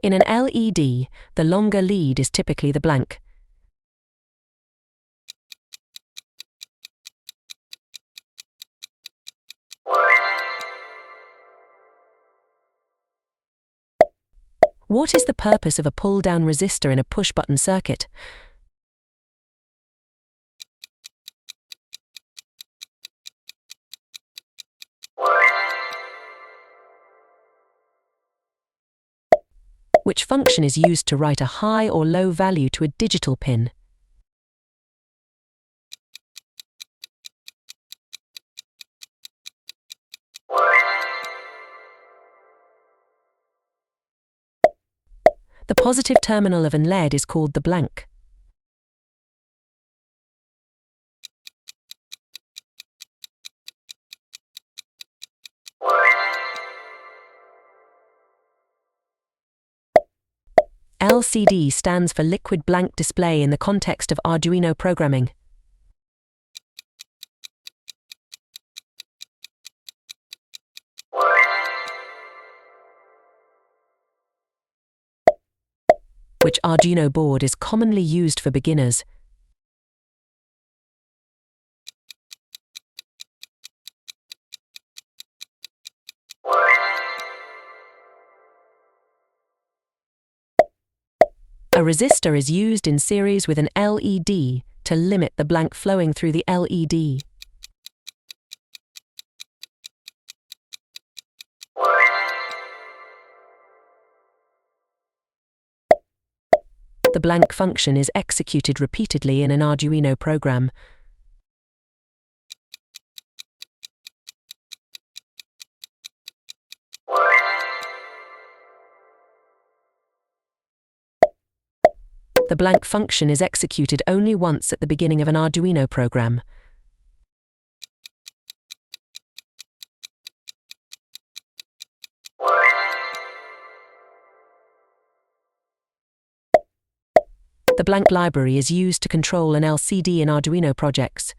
In an LED, the longer lead is typically the blank. What is the purpose of a pull-down resistor in a push-button circuit? Which function is used to write a high or low value to a digital pin? The positive terminal of an LED is called the blank. LCD stands for liquid blank display in the context of Arduino programming. Which Arduino board is commonly used for beginners? A resistor is used in series with an LED to limit the blank flowing through the LED. The blank function is executed repeatedly in an Arduino program. The blank function is executed only once at the beginning of an Arduino program. The blank library is used to control an LCD in Arduino projects.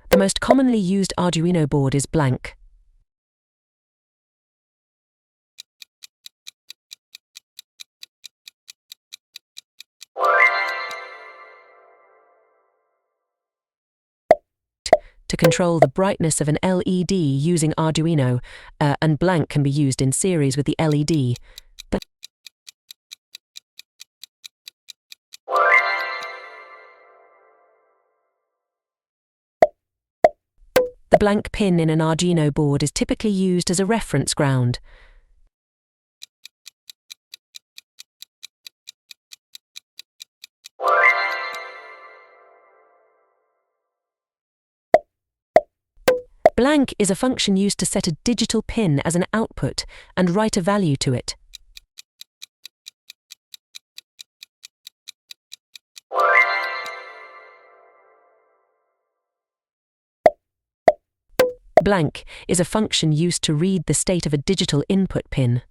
The most commonly used Arduino board is blank. To control the brightness of an LED using Arduino, and blank can be used in series with the LED. The blank pin in an Arduino board is typically used as a reference ground. Blank is a function used to set a digital pin as an output and write a value to it. Blank is a function used to read the state of a digital input pin.